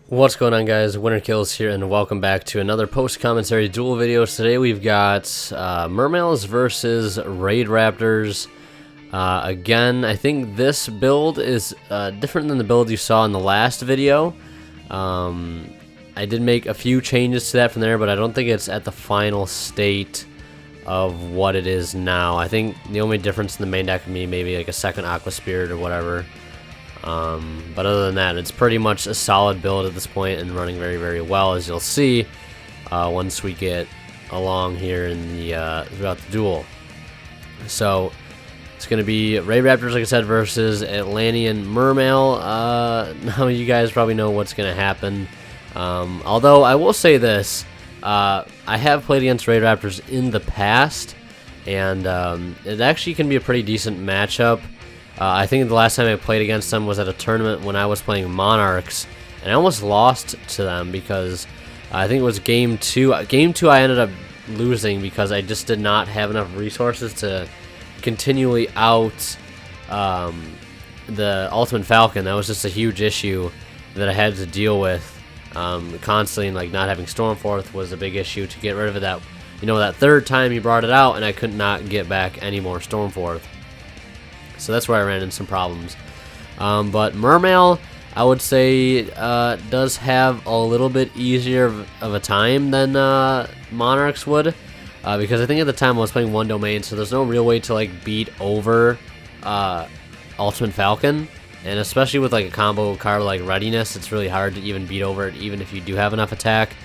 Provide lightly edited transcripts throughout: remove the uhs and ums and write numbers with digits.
What's going on, guys? Winter Kills here, and welcome back to another post-commentary duel video. Today we've got Mermails versus Raidraptors. Again, I think this build is different than the build you saw in the last video. I did make a few changes to that from there, but I don't think it's at the final state of what it is now. I think the only difference in the main deck would be maybe like a second Aqua Spirit or whatever. But other than that, it's pretty much a solid build at this point and running very, very well, as you'll see once we get along here in the throughout the duel. So it's going to be Raidraptors, like I said, versus Atlantean Mermail. Now you guys probably know what's going to happen. Although I will say this, I have played against Raidraptors in the past, and it actually can be a pretty decent matchup. I think the last time I played against them was at a tournament when I was playing Monarchs, and I almost lost to them because I think it was game 2. Game 2 I ended up losing because I just did not have enough resources to continually out the Ultimate Falcon. That was just a huge issue that I had to deal with. Constantly, like, not having Stormforth was a big issue to get rid of it. That, you know, that third time he brought it out, and I could not get back any more Stormforth. So that's where I ran into some problems. But Mermail, I would say, does have a little bit easier of a time than Monarchs would. Because I think at the time I was playing one domain, so there's no real way to like beat over Ultimate Falcon. And especially with like a combo card like Readiness, it's really hard to even beat over it, even if you do have enough attack.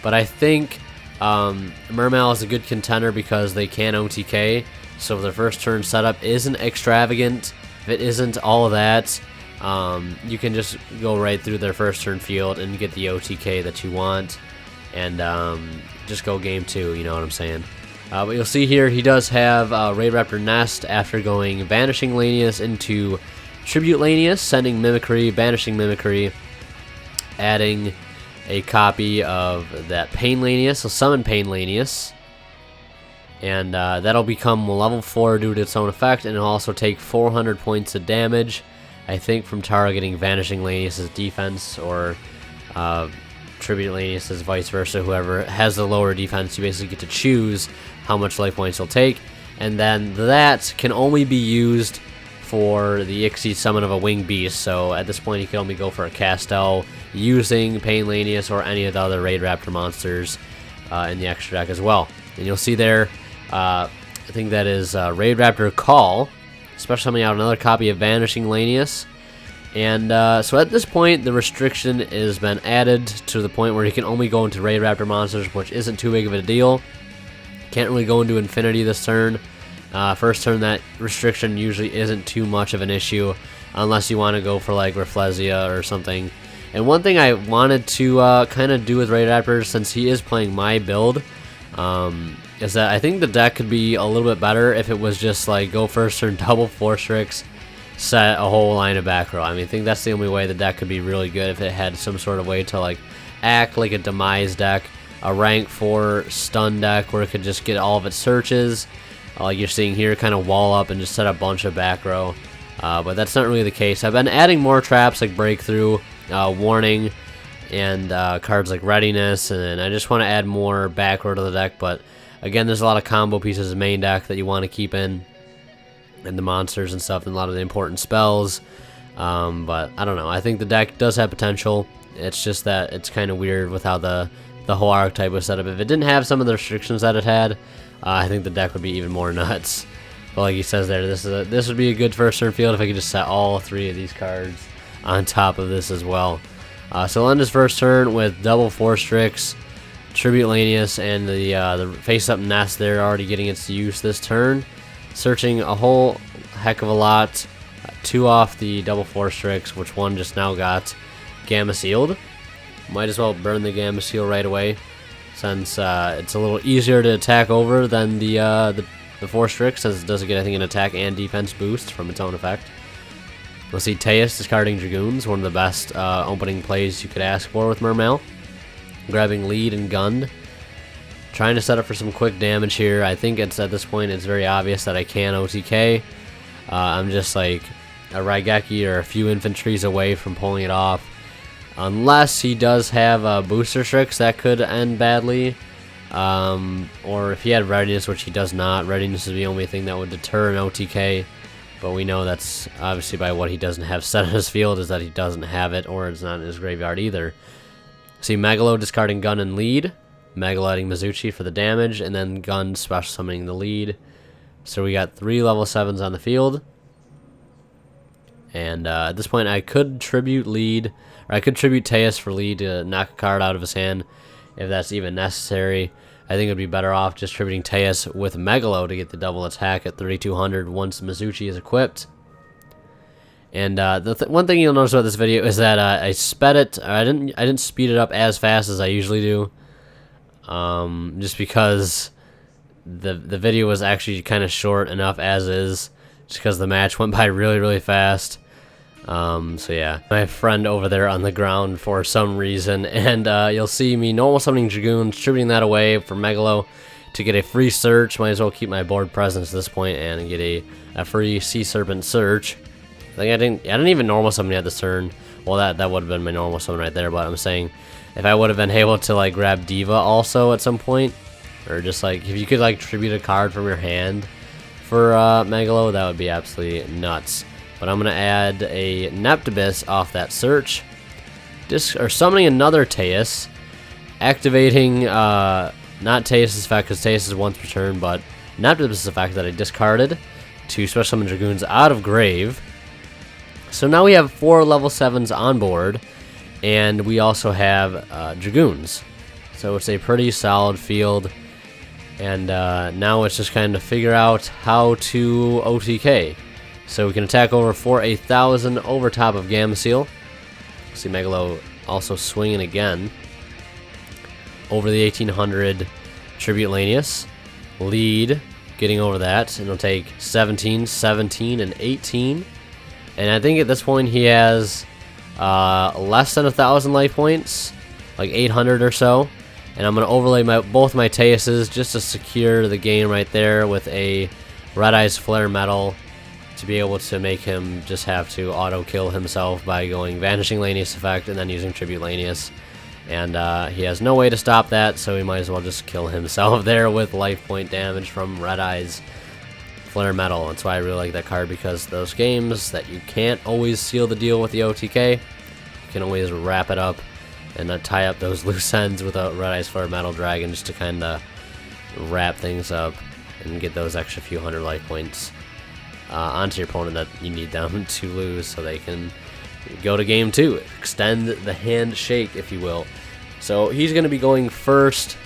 But I think Mermail is a good contender because they can OTK. So their first turn setup isn't extravagant. If it isn't all of that, you can just go right through their first turn field and get the OTK that you want, and just go game 2, you know what I'm saying. But you'll see here he does have Raidraptor Nest after going Vanishing Lanius into Tribute Lanius, sending Mimicry, banishing Mimicry, adding a copy of that Pain Lanius, so summon Pain Lanius. And that'll become level 4 due to its own effect, and it'll also take 400 points of damage, I think, from targeting Vanishing Lanius' defense, or Tribute Lanius' vice versa. Whoever has the lower defense, you basically get to choose how much life points you'll take. And then that can only be used for the Ixie summon of a Winged Beast, so at this point you can only go for a Castel using Pain Lanius or any of the other Raidraptor monsters in the extra deck as well. And you'll see there, I think that is Raidraptor Call, special summoning out another copy of Vanishing Lanius. And so at this point, the restriction has been added to the point where you can only go into Raidraptor monsters, which isn't too big of a deal. Can't really go into Infinity this turn. First turn, that restriction usually isn't too much of an issue, unless you want to go for like Rafflesia or something. And one thing I wanted to kind of do with Raidraptor, since he is playing my build, is that I think the deck could be a little bit better if it was just like go first turn, double Force Tricks, set a whole line of back row. I mean, I think that's the only way the deck could be really good, if it had some sort of way to like act like a Demise deck, a rank 4 stun deck where it could just get all of its searches, like you're seeing here, kind of wall up and just set a bunch of back row. But that's not really the case. I've been adding more traps like Breakthrough, Warning, and cards like Readiness, and I just want to add more back row to the deck. But again, there's a lot of combo pieces in main deck that you want to keep in, and the monsters and stuff, and a lot of the important spells. But I don't know. I think the deck does have potential. It's just that it's kind of weird with how the whole archetype was set up. If it didn't have some of the restrictions that it had, I think the deck would be even more nuts. But like he says there, this would be a good first turn field if I could just set all 3 of these cards on top of this as well. So he'll end his first turn with double Force Tricks, Tribute Lanius, and the face-up Nest there already getting its use this turn. Searching a whole heck of a lot. 2 off the double Force Tricks, which one just now got Gamma Sealed. Might as well burn the Gamma Seal right away, since it's a little easier to attack over than the Force Tricks, since it doesn't get, I think, an attack and defense boost from its own effect. We'll see Teus discarding Dragoons, one of the best opening plays you could ask for with Mermail. Grabbing Lead and Gunned. Trying to set up for some quick damage here. I think it's at this point it's very obvious that I can OTK. I'm just like a Raigeki or a few infantries away from pulling it off. unless he does have booster tricks that could end badly. Or if he had readiness, which he does not. Readiness is the only thing that would deter an OTK, but we know that's obviously by what he doesn't have set in his field, is that he doesn't have it, or it's not in his graveyard either. See, Megalo discarding Gun and Lead, Megalo adding Mizuchi for the damage, and then Gun special summoning the Lead. So we got 3 level 7s on the field. And at this point I could tribute Lead, or I could tribute Teus for Lead to knock a card out of his hand, if that's even necessary. I think it would be better off just tributing Teus with Megalo to get the double attack at 3200 once Mizuchi is equipped. And one thing you'll notice about this video is that I sped it. I didn't speed it up as fast as I usually do, just because the video was actually kind of short enough as is, just because the match went by really fast. So yeah, my friend over there on the ground for some reason, and you'll see me normal summoning Dragoon, distributing that away for Megalo to get a free search. Might as well keep my board presence at this point and get a free Sea Serpent search. I think I didn't even normal summon at this turn. Well, that would have been my normal summon right there, but I'm saying if I would have been able to like grab Diva also at some point, or just like if you could like tribute a card from your hand for Megalo, that would be absolutely nuts. But I'm gonna add a Neptibus off that search, or summoning another Teus, activating not Teus' effect because Teus is once per turn, but Neptibus' effect that I discarded to special summon Dragoons out of grave. So now we have 4 level 7s on board, and we also have Dragoons. So it's a pretty solid field, and now it's just kind of figure out how to OTK. So we can attack over for 1,000 over top of Gameciel. See Megalo also swinging again over the 1,800 Tribute Lanius. Lead getting over that, and it'll take 17, 17, and 18. And I think at this point he has less than 1,000 life points, like 800 or so. And I'm going to overlay both my Teuses just to secure the game right there with a Red Eyes Flare Metal to be able to make him just have to auto-kill himself by going Vanishing Lanius effect and then using Tribute Lanius. And he has no way to stop that, so he might as well just kill himself there with life point damage from Red Eyes Flare Metal. That's why I really like that card, because those games that you can't always seal the deal with the OTK, you can always wrap it up and tie up those loose ends with a Red Eyes Flare Metal Dragon just to kind of wrap things up and get those extra few hundred life points onto your opponent that you need them to lose so they can go to game 2. Extend the handshake, if you will. So he's going to be going first.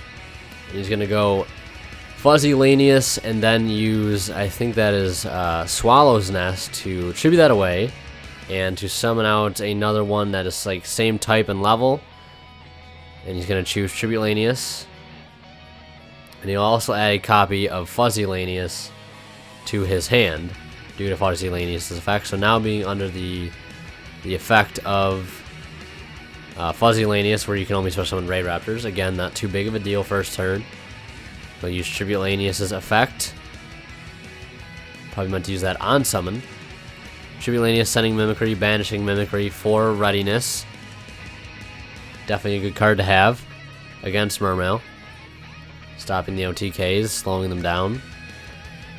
He's going to go Fuzzy Lanius and then use, I think that is Swallow's Nest, to tribute that away and to summon out another one that is like same type and level. And he's going to choose Tribute Lanius. And he'll also add a copy of Fuzzy Lanius to his hand due to Fuzzy Lanius' effect. So now being under the effect of Fuzzy Lanius, where you can only special summon Raidraptors. Again, not too big of a deal first turn. But use Tribute Lanius' effect. Probably meant to use that on summon. Tribute Lanius sending Mimicry, banishing Mimicry for readiness. Definitely a good card to have against Mermail. Stopping the OTKs, slowing them down.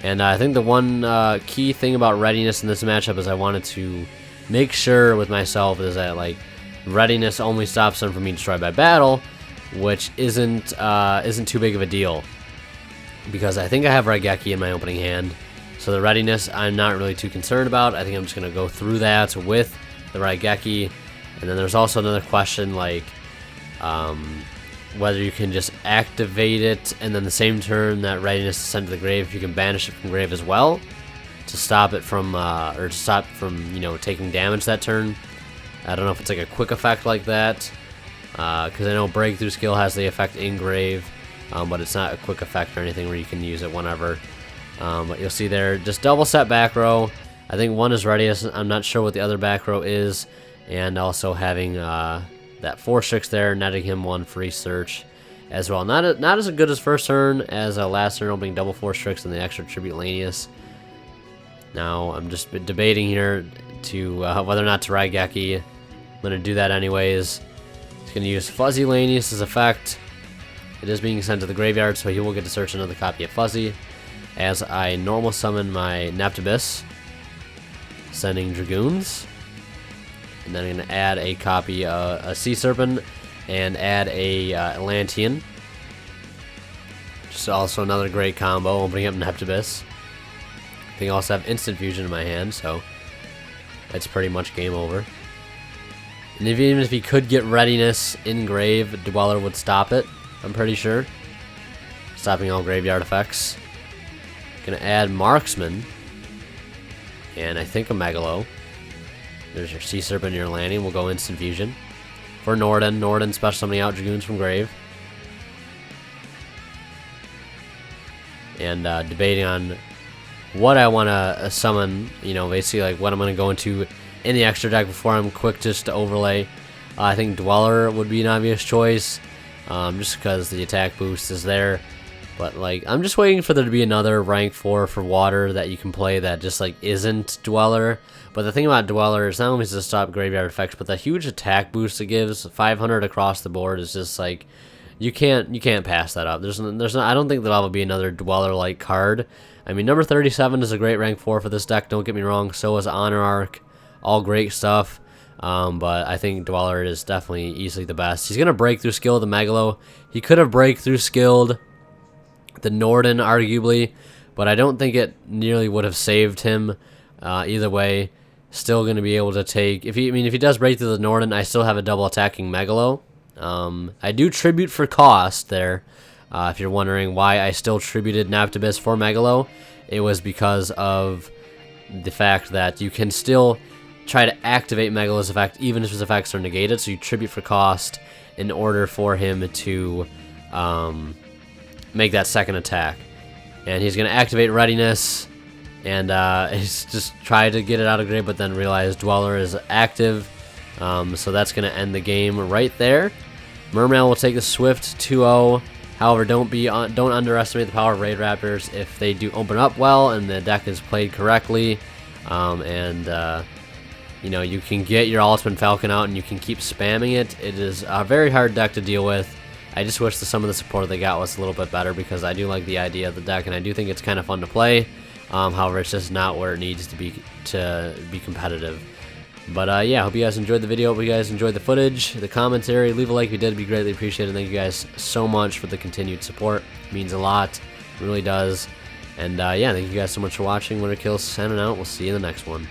And I think the one key thing about readiness in this matchup is I wanted to make sure with myself is that like readiness only stops them from being destroyed by battle, which isn't too big of a deal, because I think I have Raigeki in my opening hand. So the readiness I'm not really too concerned about. I think I'm just going to go through that with the Raigeki. And then there's also another question like whether you can just activate it and then the same turn that readiness is sent to the grave, if you can banish it from grave as well to stop it from you know, taking damage that turn. I don't know if it's like a quick effect like that, because I know Breakthrough Skill has the effect in grave, but it's not a quick effect or anything where you can use it whenever. But you'll see there, just double set back row. I think one is readiness. I'm not sure what the other back row is, and also having that 4/6 there, netting him one free search as well. Not as good as first turn, as last turn opening double 4/6 and the extra Tribute Lanius. Now I'm just debating here to whether or not to Raigeki I'm going to do that anyways. He's going to use Fuzzy Lanius' effect. It is being sent to the graveyard, so he will get to search another copy of Fuzzy. As I normal summon my Neptibus, sending Dragoons. And then I'm going to add a copy of a Sea Serpent and add a Atlantean. Just also another great combo, opening up Neptibus. I think I also have Instant Fusion in my hand, so it's pretty much game over. And even if he could get Readiness in grave, Dweller would stop it, I'm pretty sure. Stopping all graveyard effects. Gonna add Marksman. And I think a Megalo. There's your Sea Serpent and your landing. We'll go Instant Fusion. For Norden. Norden special summoning out Dragoons from grave. And debating on what I want to summon. You know, basically like what I'm going to go into in the extra deck before I'm quick just to overlay. I think Dweller would be an obvious choice. Just because the attack boost is there. But like, I'm just waiting for there to be another rank 4 for water that you can play that just like isn't Dweller. But the thing about Dweller is not only does it stop graveyard effects, but the huge attack boost it gives, 500 across the board, is just like you can't pass that up. There's not, I don't think that'll be another Dweller like card. I mean, number 37 is a great rank 4 for this deck. Don't get me wrong. So is Honor Arc, all great stuff. But I think Dweller is definitely easily the best. He's gonna breakthrough skill the Megalo. He could have breakthrough skilled the Norden, arguably, but I don't think it nearly would have saved him either way. Still going to be able to take... If he does break through the Norden, I still have a double attacking Megalo. I do tribute for cost there. If you're wondering why I still tributed Neptibus for Megalo, it was because of the fact that you can still try to activate Megalo's effect even if his effects are negated, so you tribute for cost in order for him to... make that second attack. And he's going to activate Readiness, and he's just tried to get it out of grave, but then realized Dweller is active, so that's going to end the game right there. Mermail will take the Swift 2-0. However, don't underestimate the power of Raidraptors if they do open up well and the deck is played correctly. You know, you can get your Ultimate Falcon out and you can keep spamming it. It is a very hard deck to deal with. I just wish that some of the support they got was a little bit better, because I do like the idea of the deck and I do think it's kind of fun to play. However, it's just not where it needs to be competitive. But yeah, hope you guys enjoyed the video. Hope you guys enjoyed the footage, the commentary. Leave a like if you did. It'd be greatly appreciated. Thank you guys so much for the continued support. It means a lot. It really does. And yeah, thank you guys so much for watching. Winter Kills signing out. We'll see you in the next one.